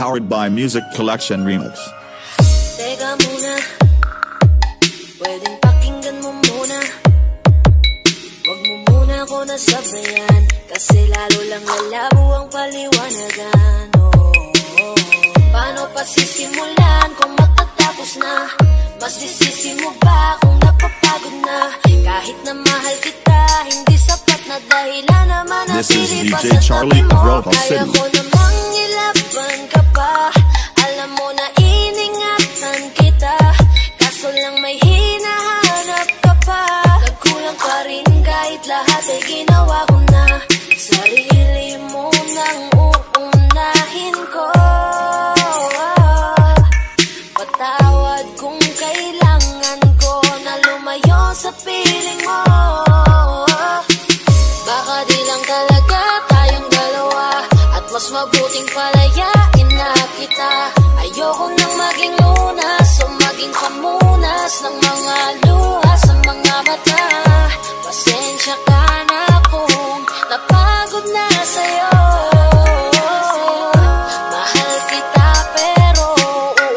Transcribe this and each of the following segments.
Powered by Music Collection Remix. Teka muna, pwedeng pakinggan mo muna. Wag mo muna ako nasabayan, kasi lalo lang lalabo ang paliwanagan. Paano pa sisimulan kung matatapos na? Mas isisi mo ba kung napapagod na? Kahit na mahal kita, hindi sapat na dahilan na manatili pa sa tabi mo. Kaya ko namang ilaban ka pa, alam mo na iningatan kita, kaso lang may hinahanap ka pa. Nagkulang pa rin kahit lahat ay ginawa ko na. Sarili mo nang uunahin ko. Patawad kung kailangan ko na lumayo sa piling mo. Baka di lang talaga tayong dalawa, at mas mabuting palayain na kita. Ayoko nang maging lunas o maging pamunas ng mga luha sa mga mata. Pasensya ka na kung napagod na sa'yo. Mahal kita pero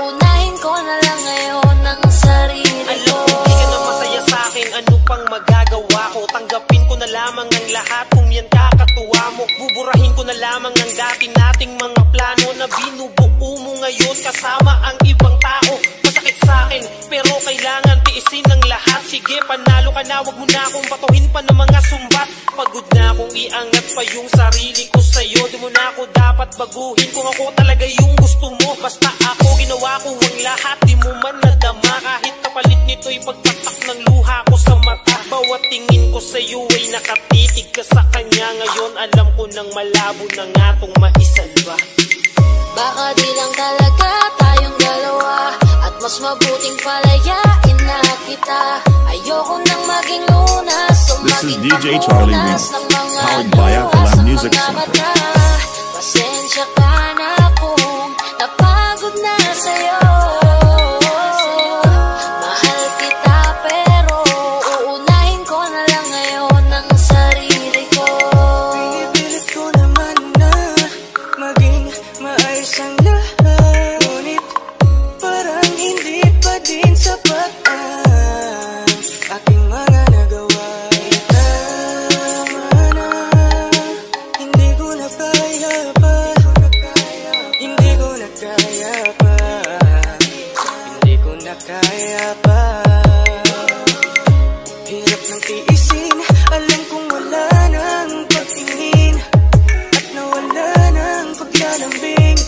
uunahin ko na lang ngayon ang sarili ko. Alam ko di ka na masaya sa'kin, ano pang magagawa ko? Tanggapin ko na lamang ang lahat kung yan kakatuwa mo. Buburahin ko na lamang ang dati nating mga plano na binubuo mo ngayon kasama ang ibang tao. Masakit sa'kin pero kailangan tiisin ang lahat. Sige, panalo ka na, wag mo na akong batuhin pa ng mga sumbat. Pagod na akong iangat pa yung sarili ko sa'yo. Di mo na ako dapat baguhin kung ako talaga yung gusto mo. Basta ako, ginawa ko ang lahat, di mo man nadama. Kahit kapalit nito'y pagpatak ng luha ko sa mata. Bawat tingin ko sa'yo ay nakatitig ka sa kanya. Ngayon alam ko nang malabo na nga tong maisalba. Baka di lang talaga tayong dalawa, at mas mabuting palayain na kita. Ayoko nang maging lunas o maging pamunas ng mga luha sa mga mata. Pasensya ka na kung napagod na sa'yo. Mahal kita pero uunahin ko na lang ngayon ang sarili ko. Pinipilit ko naman na maging maayos ang lahat, ngunit parang hindi pa din sapat ang aking mga nagawa. Tama na, hindi ko na kaya pa, hindi ko na kaya pa, hindi ko na kaya pa. Hirap ng tiisin, alam kong wala nang pagtingin, at nawala nang paglalambing.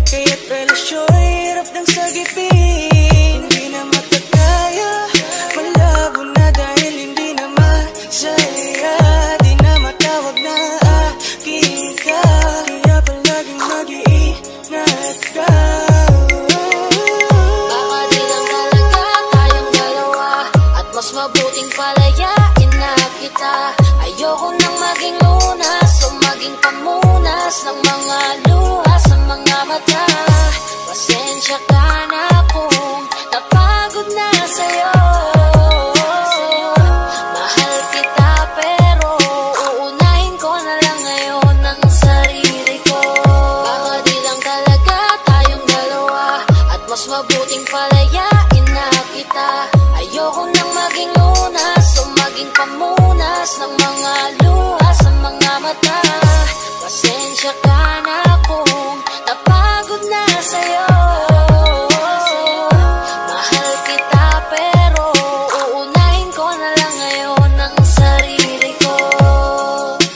Kaya't relasyo'y hirap ng sagipin. Hindi na matakaya, malabo na dahil hindi na masaya. Di na matawag na aking ka, kaya palaging mag-iingat ka. Baka di lang talaga tayong dalawa, at mas mabuting palayain na kita. Ayoko nang maging lunas o maging pamunas ng mga luha sa mga mata. Pasensya ka na kung napagod na sa'yo. Mahal kita pero uunahin ko na lang ngayon ang sarili ko. Baka di lang talaga tayong dalawa, at mas mabuting palayain na kita. Ayoko nang maging lunas o maging pamunas ng mga luha sa mga mata. Pasensya ka na kung